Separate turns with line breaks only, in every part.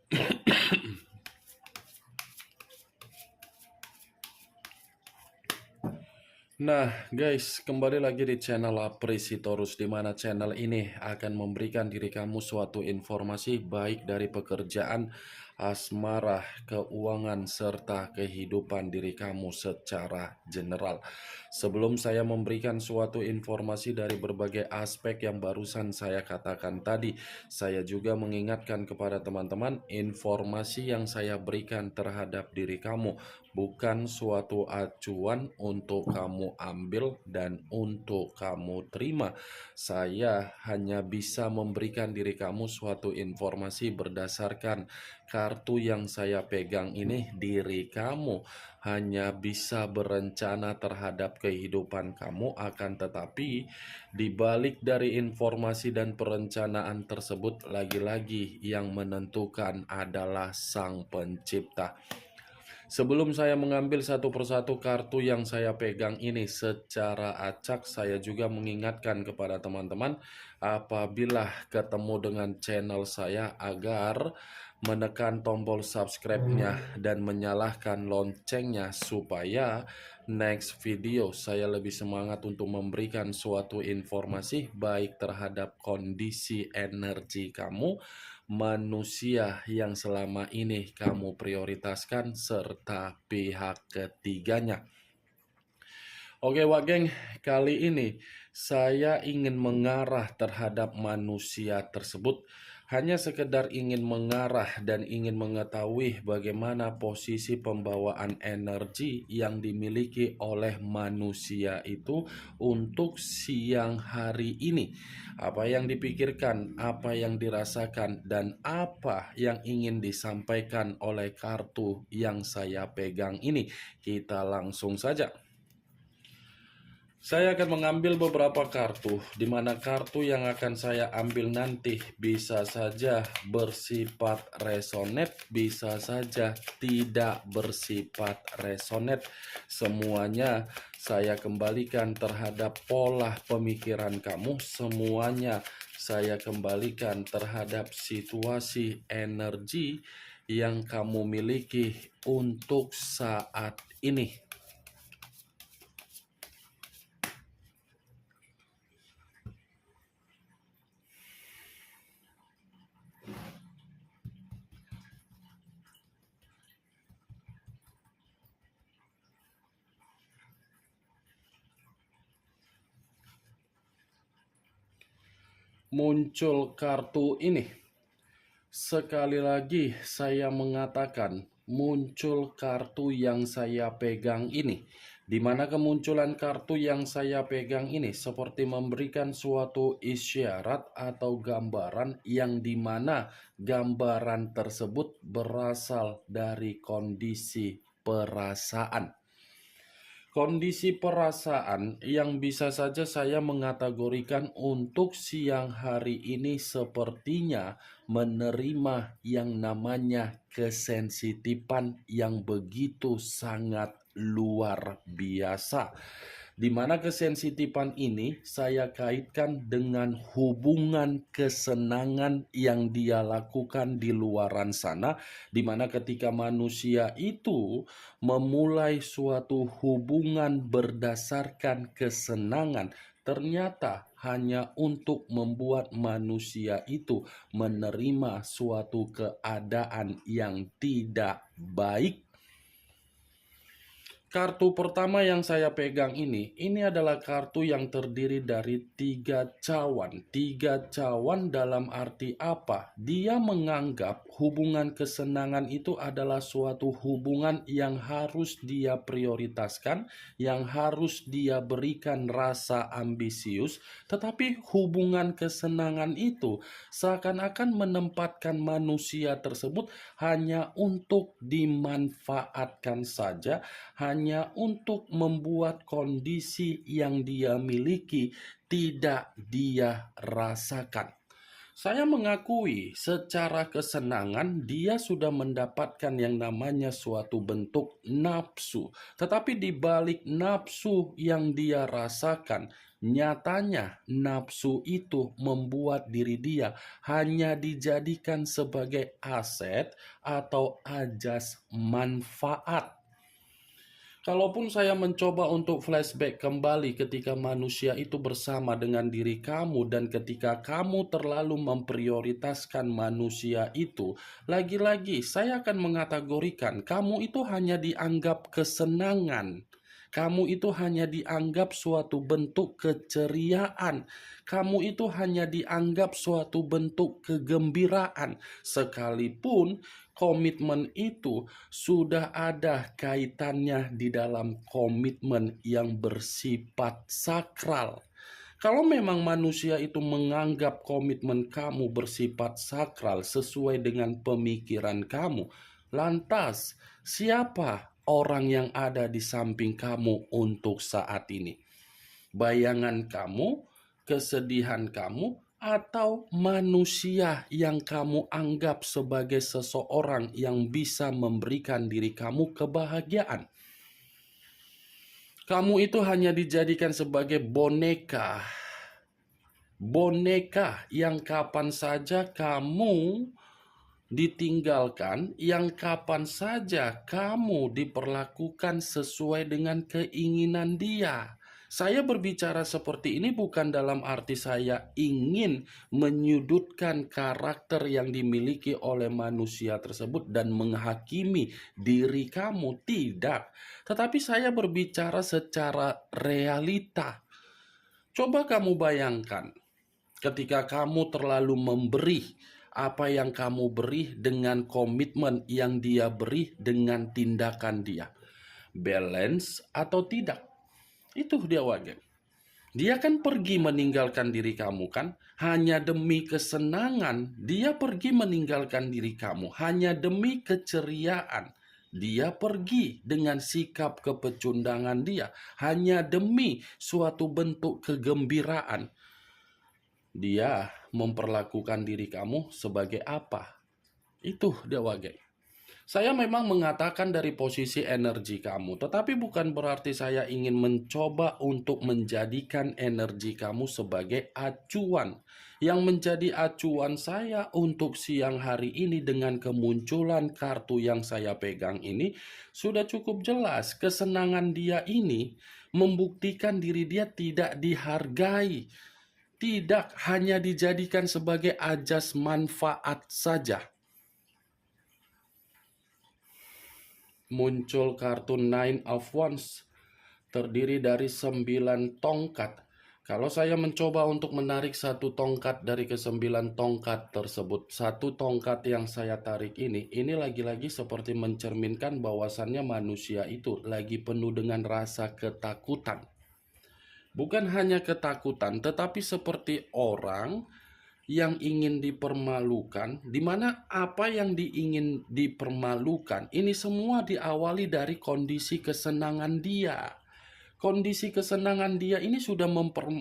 Nah guys, kembali lagi di channel Apresitorus, di mana channel ini akan memberikan diri kamu suatu informasi baik dari pekerjaan, asmara, keuangan, serta kehidupan diri kamu secara general. Sebelum saya memberikan suatu informasi dari berbagai aspek yang barusan saya katakan tadi, saya juga mengingatkan kepada teman-teman, informasi yang saya berikan terhadap diri kamu bukan suatu acuan untuk kamu ambil dan untuk kamu terima. Saya hanya bisa memberikan diri kamu suatu informasi berdasarkan kartu yang saya pegang ini. Diri kamu hanya bisa berencana terhadap kehidupan kamu, akan tetapi dibalik dari informasi dan perencanaan tersebut, lagi-lagi yang menentukan adalah Sang Pencipta. Sebelum saya mengambil satu persatu kartu yang saya pegang ini secara acak, saya juga mengingatkan kepada teman-teman apabila ketemu dengan channel saya agar menekan tombol subscribe-nya dan menyalakan loncengnya supaya next video saya lebih semangat untuk memberikan suatu informasi baik terhadap kondisi energi kamu, manusia yang selama ini kamu prioritaskan, serta pihak ketiganya. Oke Wak Geng, kali ini saya ingin mengarah terhadap manusia tersebut. Hanya sekedar ingin mengarah dan ingin mengetahui bagaimana posisi pembawaan energi yang dimiliki oleh manusia itu untuk siang hari ini. Apa yang dipikirkan, apa yang dirasakan, dan apa yang ingin disampaikan oleh kartu yang saya pegang ini. Kita langsung saja. Saya akan mengambil beberapa kartu, di mana kartu yang akan saya ambil nanti bisa saja bersifat resonate, bisa saja tidak bersifat resonate. Semuanya saya kembalikan terhadap pola pemikiran kamu, semuanya saya kembalikan terhadap situasi energi yang kamu miliki untuk saat ini. Muncul kartu ini. Sekali lagi saya mengatakan, muncul kartu yang saya pegang ini. Di mana kemunculan kartu yang saya pegang ini seperti memberikan suatu isyarat atau gambaran yang dimana gambaran tersebut berasal dari kondisi perasaan. Kondisi perasaan yang bisa saja saya mengategorikan untuk siang hari ini sepertinya menerima yang namanya kesensitifan yang begitu sangat luar biasa. Di mana kesensitifan ini saya kaitkan dengan hubungan kesenangan yang dia lakukan di luaran sana, di mana ketika manusia itu memulai suatu hubungan berdasarkan kesenangan, ternyata hanya untuk membuat manusia itu menerima suatu keadaan yang tidak baik. Kartu pertama yang saya pegang ini adalah kartu yang terdiri dari 3 cawan. 3 cawan dalam arti apa? Dia menganggap hubungan kesenangan itu adalah suatu hubungan yang harus dia prioritaskan, yang harus dia berikan rasa ambisius, tetapi hubungan kesenangan itu seakan-akan menempatkan manusia tersebut hanya untuk dimanfaatkan saja, hanya untuk membuat kondisi yang dia miliki tidak dia rasakan. Saya mengakui secara kesenangan dia sudah mendapatkan yang namanya suatu bentuk nafsu. Tetapi di balik nafsu yang dia rasakan, Nyatanya nafsu itu membuat diri dia hanya dijadikan sebagai aset atau ajas manfaat. Kalaupun saya mencoba untuk flashback kembali ketika manusia itu bersama dengan diri kamu dan ketika kamu terlalu memprioritaskan manusia itu, lagi-lagi saya akan mengategorikan kamu itu hanya dianggap kesenangan. Kamu itu hanya dianggap suatu bentuk keceriaan. Kamu itu hanya dianggap suatu bentuk kegembiraan. Sekalipun komitmen itu sudah ada kaitannya di dalam komitmen yang bersifat sakral. Kalau memang manusia itu menganggap komitmen kamu bersifat sakral sesuai dengan pemikiran kamu, lantas siapa orang yang ada di samping kamu untuk saat ini? Bayangan kamu, kesedihan kamu, atau manusia yang kamu anggap sebagai seseorang yang bisa memberikan diri kamu kebahagiaan? Kamu itu hanya dijadikan sebagai boneka. Boneka yang kapan saja kamu ditinggalkan, yang kapan saja kamu diperlakukan sesuai dengan keinginan dia. Saya berbicara seperti ini bukan dalam arti saya ingin menyudutkan karakter yang dimiliki oleh manusia tersebut dan menghakimi diri kamu, tidak. Tetapi saya berbicara secara realita. Coba kamu bayangkan, ketika kamu terlalu memberi apa yang kamu beri dengan komitmen yang dia beri dengan tindakan dia, balance atau tidak, itu dia wagen. Dia kan pergi meninggalkan diri kamu kan, hanya demi kesenangan. Dia pergi meninggalkan diri kamu hanya demi keceriaan. Dia pergi dengan sikap kepecundangan dia hanya demi suatu bentuk kegembiraan. Dia memperlakukan diri kamu sebagai apa? Itu dia wagai. Saya memang mengatakan dari posisi energi kamu, tetapi bukan berarti saya ingin mencoba untuk menjadikan energi kamu sebagai acuan. Yang menjadi acuan saya untuk siang hari ini dengan kemunculan kartu yang saya pegang ini, sudah cukup jelas. Kesenangan dia ini membuktikan diri dia tidak dihargai. Tidak hanya dijadikan sebagai ajas manfaat saja. Muncul kartu Nine of Wands, terdiri dari 9 tongkat. Kalau saya mencoba untuk menarik satu tongkat dari ke-9 tongkat tersebut, satu tongkat yang saya tarik ini lagi-lagi seperti mencerminkan bahwasannya manusia itu lagi penuh dengan rasa ketakutan. Bukan hanya ketakutan, tetapi seperti orang yang ingin dipermalukan, di mana apa yang ingin dipermalukan, ini semua diawali dari kondisi kesenangan dia. Kondisi kesenangan dia ini sudah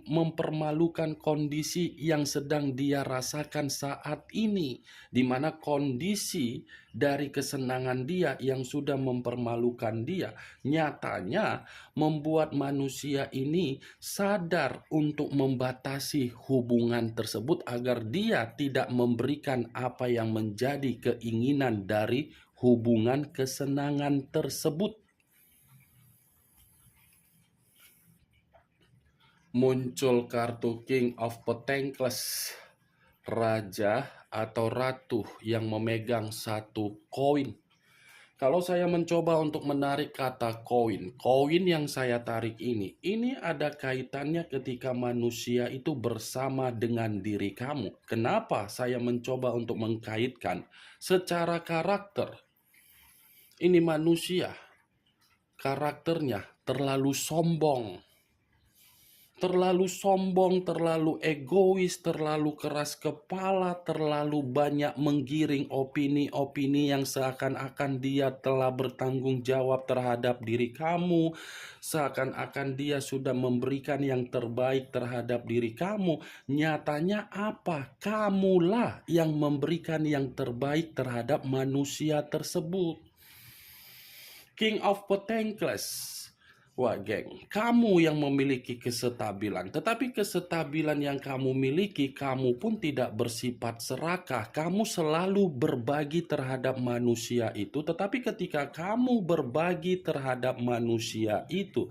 mempermalukan kondisi yang sedang dia rasakan saat ini, di mana kondisi dari kesenangan dia yang sudah mempermalukan dia nyatanya membuat manusia ini sadar untuk membatasi hubungan tersebut agar dia tidak memberikan apa yang menjadi keinginan dari hubungan kesenangan tersebut. Muncul kartu King of Pentacles, raja atau ratu yang memegang satu koin. Kalau saya mencoba untuk menarik kata koin yang saya tarik ini ada kaitannya ketika manusia itu bersama dengan diri kamu. Kenapa saya mencoba untuk mengkaitkan? Secara karakter, ini manusia, karakternya terlalu sombong, terlalu egois, terlalu keras kepala, terlalu banyak menggiring opini-opini yang seakan-akan dia telah bertanggung jawab terhadap diri kamu, seakan-akan dia sudah memberikan yang terbaik terhadap diri kamu. Nyatanya apa? Kamulah yang memberikan yang terbaik terhadap manusia tersebut. King of Pentacles Wah, geng, kamu yang memiliki kesetabilan, tetapi kesetabilan yang kamu miliki, kamu pun tidak bersifat serakah. Kamu selalu berbagi terhadap manusia itu, tetapi ketika kamu berbagi terhadap manusia itu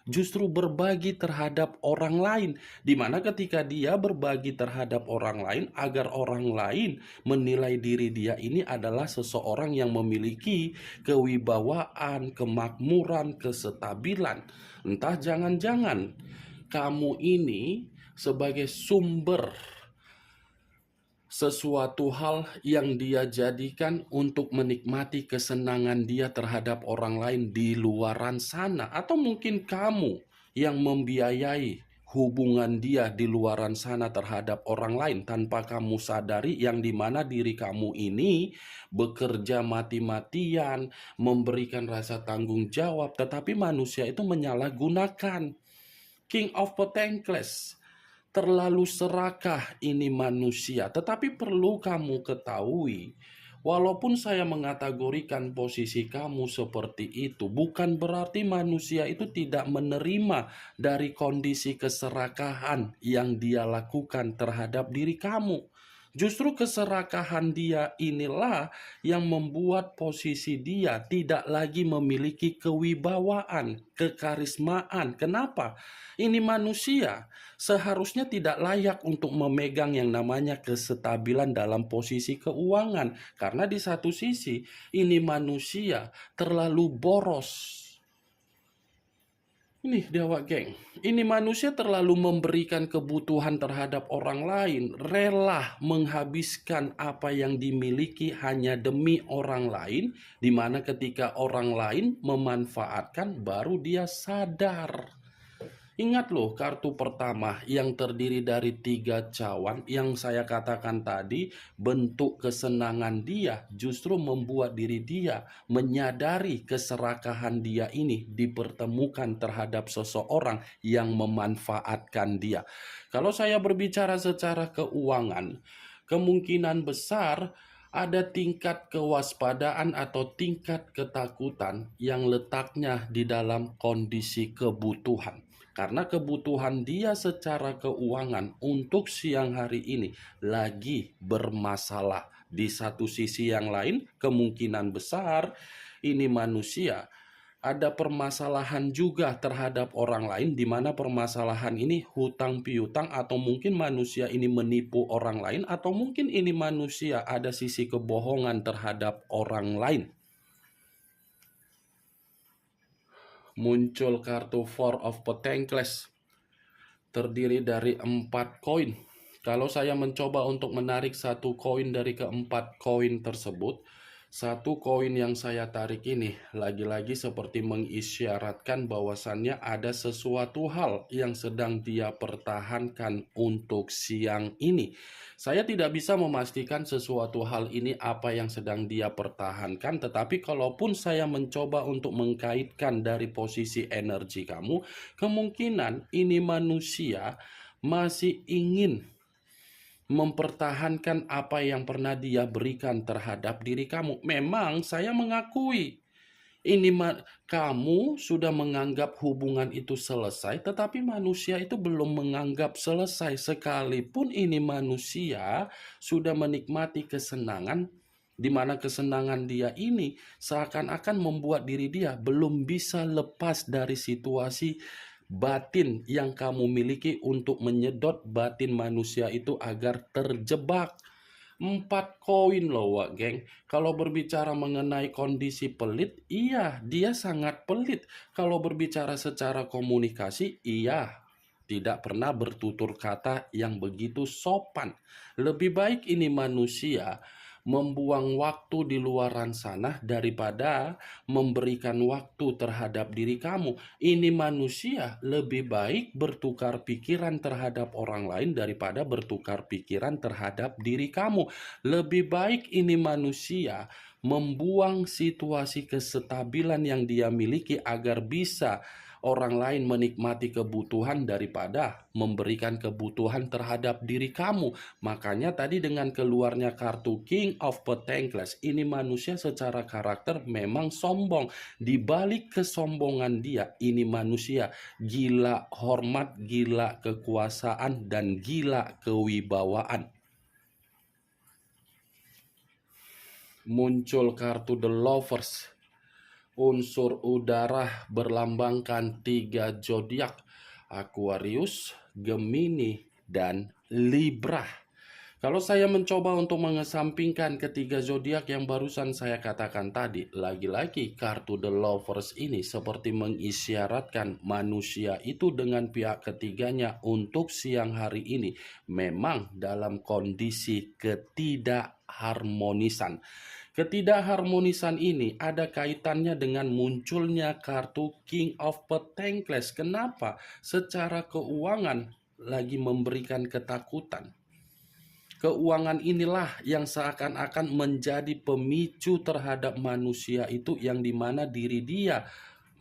justru berbagi terhadap orang lain, di mana ketika dia berbagi terhadap orang lain agar orang lain menilai diri dia ini adalah seseorang yang memiliki kewibawaan, kemakmuran, kesetabilan. Entah jangan-jangan kamu ini sebagai sumber sesuatu hal yang dia jadikan untuk menikmati kesenangan dia terhadap orang lain di luaran sana, atau mungkin kamu yang membiayai hubungan dia di luaran sana terhadap orang lain tanpa kamu sadari, yang dimana diri kamu ini bekerja mati-matian, memberikan rasa tanggung jawab, tetapi manusia itu menyalahgunakan. King of Pentacles, terlalu serakah ini manusia. Tetapi perlu kamu ketahui, walaupun saya mengategorikan posisi kamu seperti itu, bukan berarti manusia itu tidak menerima dari kondisi keserakahan yang dia lakukan terhadap diri kamu. Justru keserakahan dia inilah yang membuat posisi dia tidak lagi memiliki kewibawaan, kekarismaan. Kenapa? Ini manusia seharusnya tidak layak untuk memegang yang namanya kesestabilan dalam posisi keuangan. Karena di satu sisi, ini manusia terlalu boros. Ini dewa geng, ini manusia terlalu memberikan kebutuhan terhadap orang lain, rela menghabiskan apa yang dimiliki hanya demi orang lain, dimana ketika orang lain memanfaatkan baru dia sadar. Ingat loh, kartu pertama yang terdiri dari 3 cawan yang saya katakan tadi, bentuk kesenangan dia justru membuat diri dia menyadari keserakahan dia ini dipertemukan terhadap seseorang yang memanfaatkan dia. Kalau saya berbicara secara keuangan, kemungkinan besar ada tingkat kewaspadaan atau tingkat ketakutan yang letaknya di dalam kondisi kebutuhan. Karena kebutuhan dia secara keuangan untuk siang hari ini lagi bermasalah. Di satu sisi yang lain, kemungkinan besar ini manusia ada permasalahan juga terhadap orang lain, di mana permasalahan ini hutang piutang, atau mungkin manusia ini menipu orang lain, atau mungkin ini manusia ada sisi kebohongan terhadap orang lain. Muncul kartu Four of Pentacles, terdiri dari 4 koin. Kalau saya mencoba untuk menarik satu koin dari keempat koin tersebut, satu koin yang saya tarik ini lagi-lagi seperti mengisyaratkan bahwasannya ada sesuatu hal yang sedang dia pertahankan untuk siang ini. Saya tidak bisa memastikan sesuatu hal ini apa yang sedang dia pertahankan, tetapi kalaupun saya mencoba untuk mengkaitkan dari posisi energi kamu, kemungkinan ini manusia masih ingin mempertahankan apa yang pernah dia berikan terhadap diri kamu. Memang saya mengakui ini kamu sudah menganggap hubungan itu selesai, tetapi manusia itu belum menganggap selesai. Sekalipun ini manusia sudah menikmati kesenangan, di mana kesenangan dia ini seakan-akan membuat diri dia belum bisa lepas dari situasi batin yang kamu miliki untuk menyedot batin manusia itu agar terjebak. 4 koin loh, wak geng. Kalau berbicara mengenai kondisi pelit, iya, dia sangat pelit. Kalau berbicara secara komunikasi, iya, tidak pernah bertutur kata yang begitu sopan. Lebih baik ini manusia membuang waktu di luaran sana daripada memberikan waktu terhadap diri kamu. Ini manusia lebih baik bertukar pikiran terhadap orang lain daripada bertukar pikiran terhadap diri kamu. Lebih baik ini manusia membuang situasi kesetabilan yang dia miliki agar bisa orang lain menikmati kebutuhan daripada memberikan kebutuhan terhadap diri kamu. Makanya tadi dengan keluarnya kartu King of Pentacles, ini manusia secara karakter memang sombong. Di balik kesombongan dia, ini manusia gila hormat, gila kekuasaan, dan gila kewibawaan. Muncul kartu The Lovers, unsur udara berlambangkan 3 zodiak: Aquarius, Gemini, dan Libra. Kalau saya mencoba untuk mengesampingkan ketiga zodiak yang barusan saya katakan tadi, lagi-lagi kartu The Lovers ini seperti mengisyaratkan manusia itu dengan pihak ketiganya untuk siang hari ini memang dalam kondisi ketidakharmonisan. Ketidakharmonisan ini ada kaitannya dengan munculnya kartu King of Pentacles. Kenapa? Secara keuangan lagi memberikan ketakutan. Keuangan inilah yang seakan-akan menjadi pemicu terhadap manusia itu, yang dimana diri dia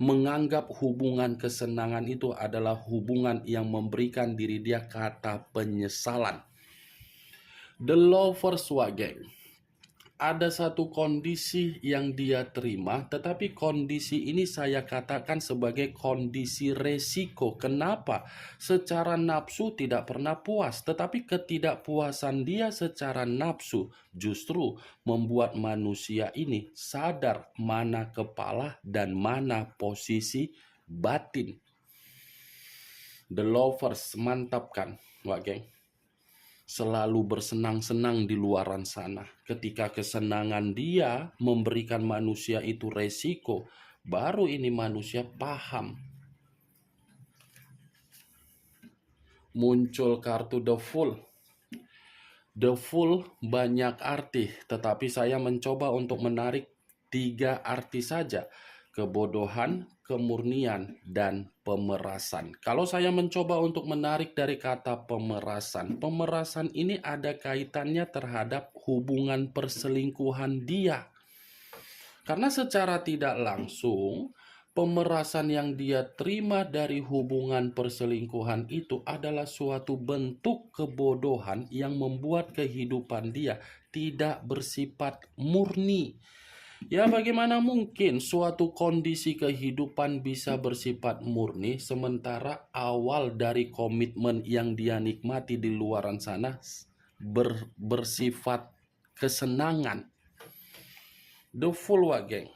menganggap hubungan kesenangan itu adalah hubungan yang memberikan diri dia kata penyesalan. The Lovers Wageng, ada satu kondisi yang dia terima, tetapi kondisi ini saya katakan sebagai kondisi resiko. Kenapa? Secara nafsu tidak pernah puas, tetapi ketidakpuasan dia secara nafsu justru membuat manusia ini sadar mana kepala dan mana posisi batin. The Lovers, mantap kan, Wak Geng? Selalu bersenang-senang di luaran sana. Ketika kesenangan dia memberikan manusia itu resiko, baru ini manusia paham. Muncul kartu The Fool. The Fool banyak arti, tetapi saya mencoba untuk menarik 3 arti saja: kebodohan, kemurnian, dan pemerasan. Kalau saya mencoba untuk menarik dari kata pemerasan, pemerasan ini ada kaitannya terhadap hubungan perselingkuhan dia. Karena secara tidak langsung, pemerasan yang dia terima dari hubungan perselingkuhan itu adalah suatu bentuk kebodohan yang membuat kehidupan dia tidak bersifat murni. Ya, bagaimana mungkin suatu kondisi kehidupan bisa bersifat murni sementara awal dari komitmen yang dia nikmati di luaran sana bersifat kesenangan. The Fool, Wageng.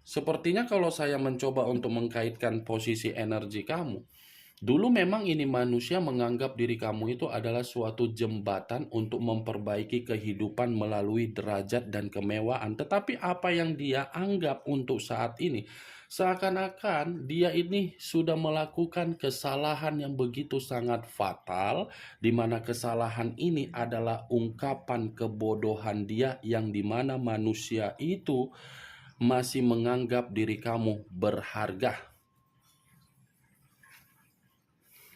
Sepertinya kalau saya mencoba untuk mengkaitkan posisi energi kamu, dulu memang ini manusia menganggap diri kamu itu adalah suatu jembatan untuk memperbaiki kehidupan melalui derajat dan kemewahan. Tetapi apa yang dia anggap untuk saat ini, seakan-akan dia ini sudah melakukan kesalahan yang begitu sangat fatal, di mana kesalahan ini adalah ungkapan kebodohan dia, yang dimana manusia itu masih menganggap diri kamu berharga.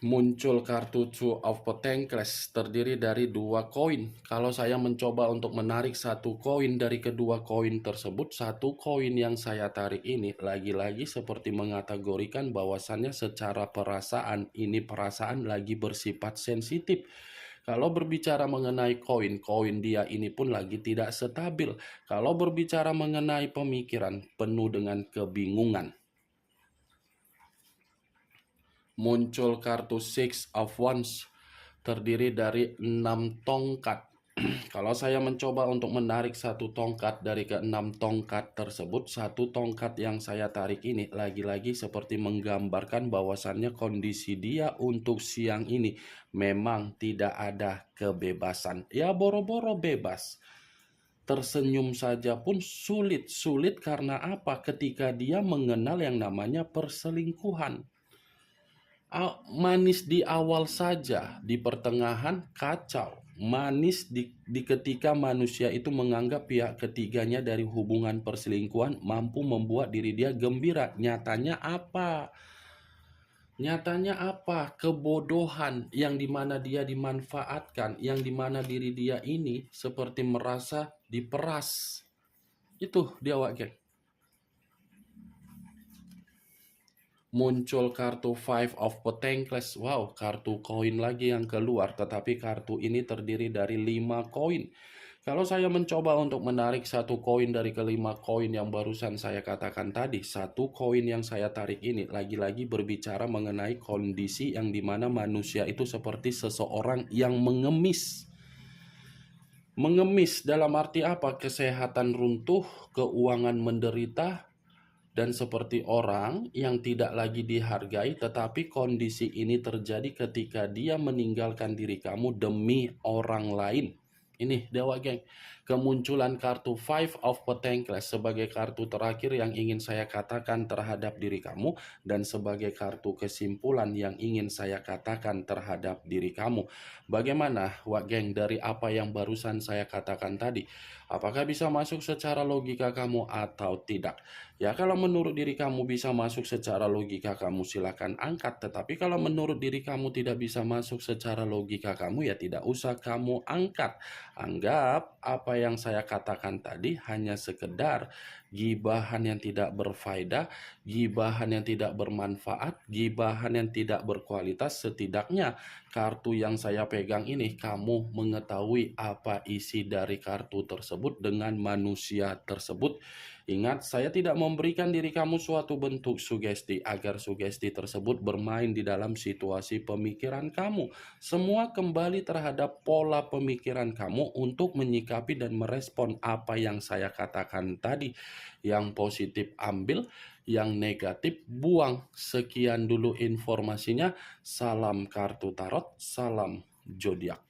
Muncul kartu Two of Pentacles, terdiri dari 2 koin. Kalau saya mencoba untuk menarik satu koin dari kedua koin tersebut, satu koin yang saya tarik ini lagi-lagi seperti mengategorikan bahwasannya secara perasaan, ini perasaan lagi bersifat sensitif. Kalau berbicara mengenai koin dia ini pun lagi tidak stabil. Kalau berbicara mengenai pemikiran, penuh dengan kebingungan. Muncul kartu Six of Wands, terdiri dari 6 tongkat. Kalau saya mencoba untuk menarik satu tongkat dari ke-6 tongkat tersebut, satu tongkat yang saya tarik ini lagi-lagi seperti menggambarkan bahwasannya kondisi dia untuk siang ini memang tidak ada kebebasan. Ya, boro-boro bebas. Tersenyum saja pun sulit. Sulit karena apa? Ketika dia mengenal yang namanya perselingkuhan. Manis di awal saja, di pertengahan kacau. Manis di ketika manusia itu menganggap pihak ketiganya dari hubungan perselingkuhan mampu membuat diri dia gembira. Nyatanya apa? Nyatanya apa? Kebodohan yang dimana dia dimanfaatkan, yang dimana diri dia ini seperti merasa diperas. Itu dia, Wak Geng. muncul kartu Five of Pentacles. Wow, kartu koin lagi yang keluar, tetapi kartu ini terdiri dari 5 koin. Kalau saya mencoba untuk menarik satu koin dari kelima koin yang barusan saya katakan tadi, satu koin yang saya tarik ini lagi-lagi berbicara mengenai kondisi yang dimana manusia itu seperti seseorang yang mengemis. Mengemis dalam arti apa? Kesehatan runtuh, keuangan menderita, dan seperti orang yang tidak lagi dihargai, tetapi kondisi ini terjadi ketika dia meninggalkan diri kamu demi orang lain. Ini Dewa Geng, kemunculan kartu Five of Pentacles sebagai kartu terakhir yang ingin saya katakan terhadap diri kamu, dan sebagai kartu kesimpulan yang ingin saya katakan terhadap diri kamu. Bagaimana Wak Geng dari apa yang barusan saya katakan tadi? Apakah bisa masuk secara logika kamu atau tidak? Ya, kalau menurut diri kamu bisa masuk secara logika kamu silakan angkat. Tetapi kalau menurut diri kamu tidak bisa masuk secara logika kamu, ya tidak usah kamu angkat. Anggap apa yang saya katakan tadi hanya sekedar gibahan yang tidak berfaedah, gibahan yang tidak bermanfaat, gibahan yang tidak berkualitas. Setidaknya kartu yang saya pegang ini, kamu mengetahui apa isi dari kartu tersebut dengan manusia tersebut. Ingat, saya tidak memberikan diri kamu suatu bentuk sugesti agar sugesti tersebut bermain di dalam situasi pemikiran kamu. Semua kembali terhadap pola pemikiran kamu untuk menyikapi dan merespon apa yang saya katakan tadi. Yang positif ambil, yang negatif buang. Sekian dulu informasinya. Salam kartu tarot, salam zodiak.